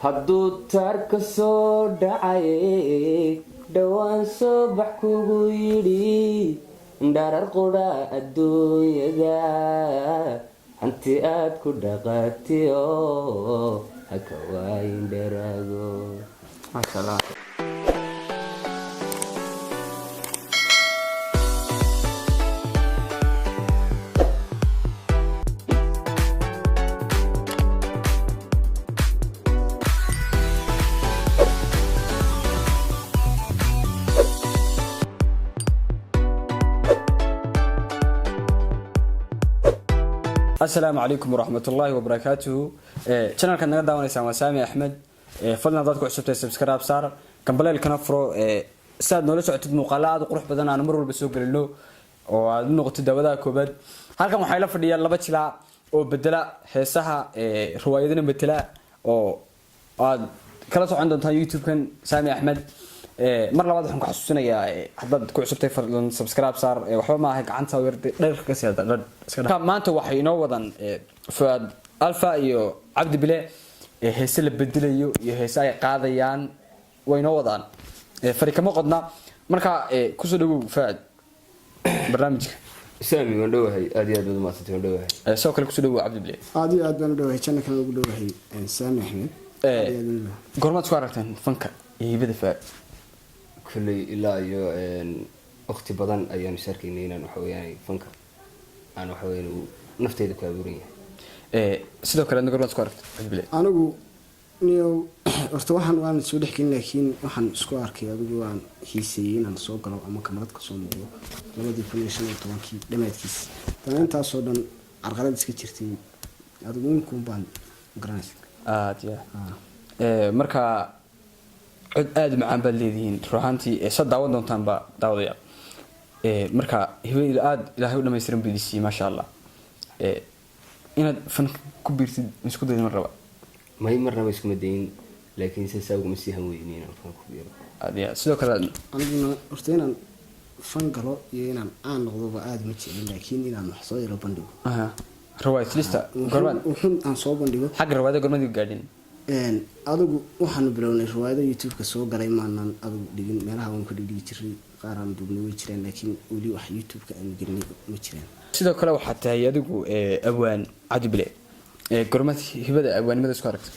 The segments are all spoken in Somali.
hadduu taarka soo dhacay dhowaan soo bax kugu yidhi dharar qudha adduunyada hanti aad ku dhaqatiyo haka waayin dharaago maasha allah. السلام عليكم ورحمة الله وبركاته. channel kan naga daawanaysan waa Saami Axmed. fadlan dadku cusubtay subscribe saar kambaleel kana furo saad noola socotid muuqaalada qurux badan aan mar walba soo galino oo aad noqotid dawada koobad. halkan waxay la fadhiyaan laba jilaa oo bedela heesaha riwaayadana bedela oo aad kala socon doontaan YouTube kan Saami Axmed. mar labaad waxaan ku xasuusinayaa haddaad ku cusubtay fadlan subscribe saar waxba ma aha gacanta dheer ka sii dad iska maanta waxay inoo wadan Fuad Alfa iyo Cabdi Bile heese la bedelayo iyo heese ay qaadayaan way inoo wadaan farikama qodna marka ku soo dhawow Fuad barnaamijka Saami waan dhawahay aad iyo aad u maasantay waan dhawahay soo kale ku soo dhawow Cabdi Bile aad iyo aad baan dhawahay channel kan ugu dhawahay Saami Axmed gormad ku aragtaan fanka hibada Fuad kulli ilaa iyo waqti badan ayaan sharkaynay inaan waxa weeyaan fanka aan waxa weeyaan nafteeda ku abuuran yahay sidoo kale gormad ku aragtaan anigu niyo horta waan soo dhexgelin laakiin waxaan isku arkay adigu waan xiiseeyay inaan soo galo ama kamarad ka soo muuqdo 2015 dhamaadkiis tan intaas oo dhan arqalad iska jirtay adigu inkum baan garanayay aad ya marka cod aad macaan baa leedihiin ruuxantii sa daawan doontaan ba daawadayaal marka hibada aad ilaahay u dhameystiran bidisi ma sha Allah inaad fan ku biirtid isku dayin mar raba may marnaba isku madayn laakiin saagu ma sii hanweyneen inaan fan ku biiro aad ya sidoo kale aniguna horta inaan fan galo iyo inaan aan noqdo ba aad ma jeclin laakiin inaan wax soo yaro bandhigo riwaayad lista gormad wuxuu aan soo bandhigo xaq riwaayada gormad gaadhin adigu waxaan bilownay riwaayada YouTube-ka soo galay maanan adigu dhigin meelaha aan ku dhigi jiray qaar aan duubnay way jireen laakiin wali wax YouTube-ka aan gelin ma jireen sidoo kale waxa tahay adigu awaan Cabdi Bile gormad hibada awaanimada isku aragtay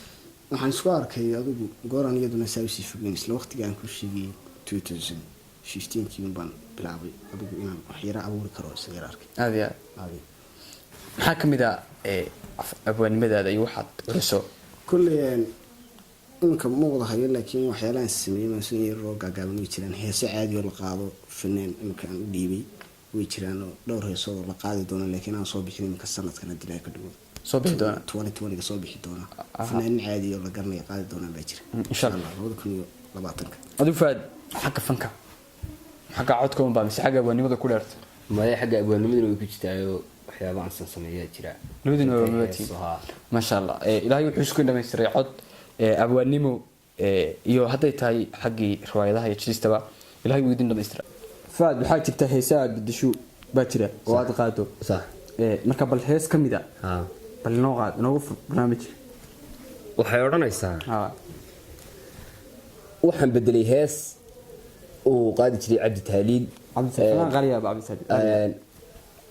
waxaan isku arkay adigu gooran iyaduna saawisi fogeen isla waqtiga aan ku sheegay 2015 baan bilaabay adigu inaan wax yara abuuri karo isaga arkay aad ya maxaa kamid ah awaanimadaada iyo waxaad curiso كل إنك موضة هاي لكن وحيلان سمي ما سني الروجا قبل ويشران هي سعادي ولا قاضو فنان إنك ديبي ويشران دور هي صور ولا قاضي دونا لكن أنا صوب حين مكسرنا كنا دلائي كدوم صوب دونا 2020 صوب حين دونا فنان عادي ولا قرني قاضي دونا بيشر إن شاء الله هذا كله لبعضك أدو فاد حق فنك حق عودكم بامس حاجة أبواني ماذا كولرت ما هي حاجة أبواني ماذا ويكتشتايو waxyaabo aan sameeyay jira labadina waa mabati ma sha Allah ilaahay wuxuu isku dhameystay cod abwaanimo iyo haday tahay xaqii riwaayadaha iyo jistaba ilaahay wuu idin dhameystay faad waxa jirta heesaa bedesho baa jira oo aad qaado sax marka bal hees kamida bal noo qaad noogu barnaamij waxay oranaysaa waxaan bedelay hees oo qaadi jiray Cabdi Taaliil qaliya Cabdi Taaliil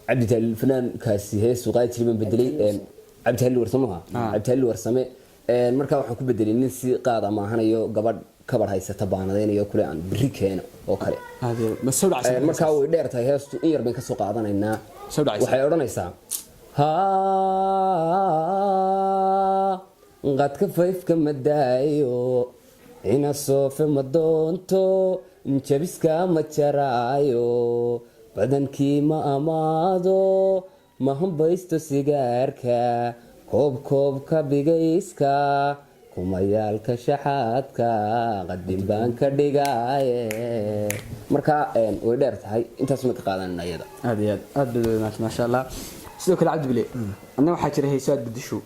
عبد الفنان كاسي سوقات من بدلي عبد هل ورسمها عبد هل ورسمه marka waxaan ku bedelay nin si qaad ama ahanayo gabadh kabar haysata baanadeynayo kule aan biri keeno oo kale marka way dheer tahay heestu in yar baan ka soo qaadanaynaa waxay oranaysaa qad ka fayfka madaayo ina soofe madoonto jabiska ma jaraayo badankii ma amaado ma hambaysto sigaarka koob ka bigayska kumayaalka shaxaadka qadin baan ka dhigaaye marka way dheer tahay intaas ma ka qaadanayna iyada aad ma sha Allah sidoo kale Cabdi Bile anna waxa jira heesaad bedesho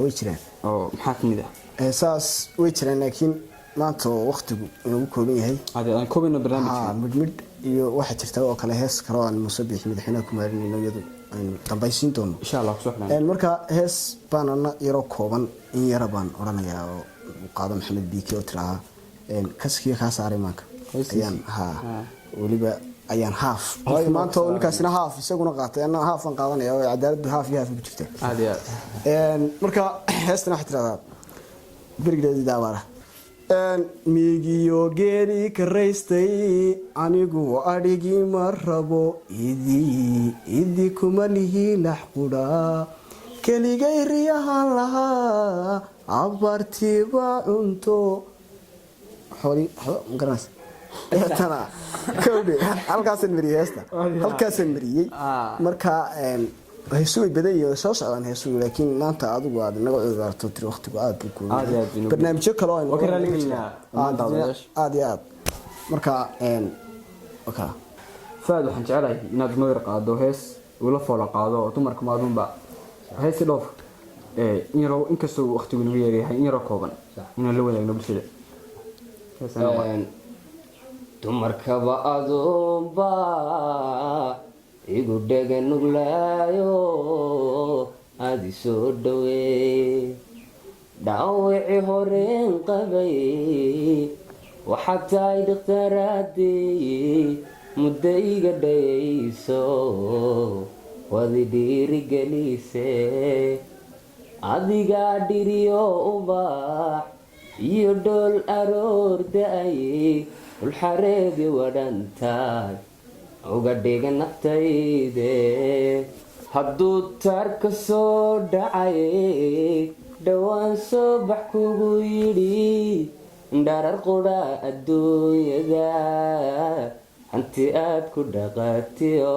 way jiraan oo maxaa kamid ah heesaas way jiraan laakiin maanta waqtigu inuu kooban yahay aan koobino barnaamijka mid iyo waxa jirta oo kale hees kale oo aan musabbix madaxweynaha ku maalinayno iyadu aan dambaysiin doono insha Allah ku soo xirnaa marka hees baan ana yaro kooban in yara baan oranayaa oo qaado maxamed biiki oo tiraha kaskii kaa saaray maanka ayaan weliba ayaan haaf waayo maanta oo ninkaasina haaf isaguna qaatay anna haafan qaadanaya oo cadaaladdu haaf iyo haaf ku jirta aad iyo aad marka heestana waxay tiraahdaa berigeedii daawara miigiyo geeli karaystay anigu adhigii ma rabo idii kuma lihi lax qudha keligay riyahan lahaa abartiiba cunto xooli magaranaysa tana kowde halkaasan mariyay heesta halkaasan mariyay marka heesu way badan yihiin soo socdaan heesu laakiin maanta adigu aad naga cudurto tir waqtigu aad buu ku barnaamijyo kale oo waa ka raaligeynaa aad iyo aad marka faad waxaan jecelahay inaad nooyar qaado hees ula foola qaado dumarka maadunba heesi dhoof in yaroo inkastoo waqtigu nagu yeeryahay in yaroo kooban inaan la wadaagno bulshada dumarkaba adoonba igu dhega nuglaayo aadi soo dhaweey dhaawici horeen qabay waxaad tahay dhakhtaraadii muddo iga dhayayso wadi dhiirigelise adigaa dhiriyo ubax iyo dhool aroor da-ay ulxareedi wadhantaay uga dhiga naftayde hadduu taarka soo dhacay dhowaan soo bax kugu yidhi dharar qudha adduunyada hanti aad ku dhaqatiyo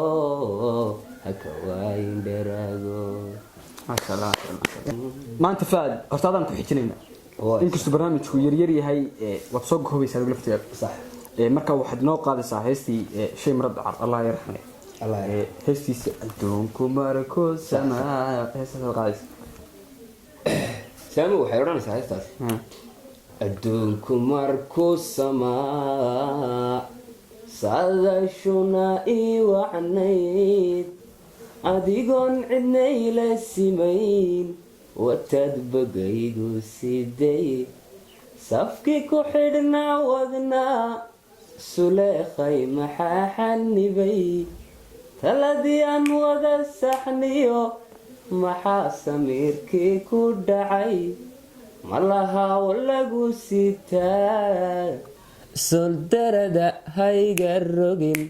haka waayin dheraago maanta faad horta adaan ku xijinayna inkastoo barnaamijku yaryar yahay waad soo koobaysaa lafteeda صح marka waxaad noo qaadaysaa heestii shay marad car allah yarxame heestiisa adduunku marko samaa heestaas qaadaysa سامي waxay oranaysaa heestaas adduunku markuu samaa saadashuna ii wacnayd adigoon cidnay la simayn wataad bagaygu siday safkii ku xidhnaa wadnaa suleekhay maxaa xanibay taladii aan wada saxniyo maxaa samiirkii ku dhacay malahaa lagu sitaa soldarada hayga rogin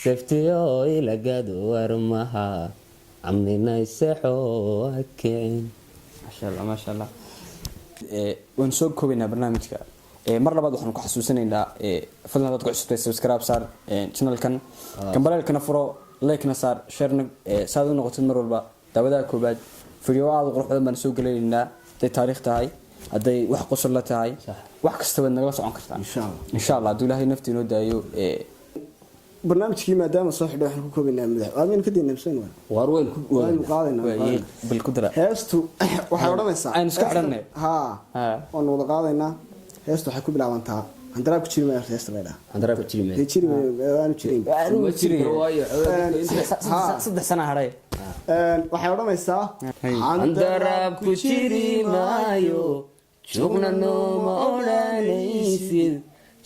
saftiyo ilagad warmaha amninaysaxoo hakeen ما شاء الله ونسوق كوبينا برنامجك مره بعد waxaan ku xasuusinaynaa fadlan dadku cusubtay subscribe saar channel kan kambalelkana furo like na saar share na saad u noqotid mar walba dabada koobaad video aad qurux badan baan soo galeynaa tay taariikh tahay haday wax qosol la tahay wax kasta wad nagala socon kartaa insha Allah haduu ilaahay naftii noo daayo barnaamijkii maadaama soo xidhay waxaan ku koobaynaa madax aamin ka diinamsan war weyn ku qaadaynaa bal ku dara heestu waxay odhanaysaa aan iska xidhanay waan wada qaadaynaa heestu waxay ku bilaabantaa handaraab ku jiri ma heesta leedahay handaraab ku jiri ma jiri waan jirin saddex sano haray waxay odhanaysaa handaraab ku jiri maayo jugna nooma odhanaysid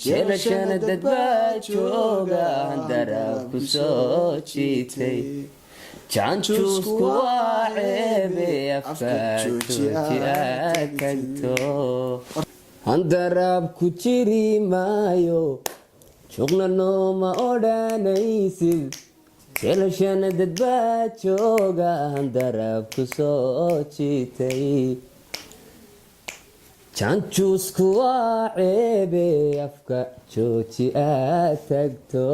jeelashana dad baa jooga handaraab ku soo jiitay jaanjuusku waa ceebe afka jooji aad tagto handaraab ku jiri maayo jugna nooma odhanaysid jeelashana dad baa jooga handaraab ku soo jiitay jaanjuusku waa ceebe afka jooji aad tagto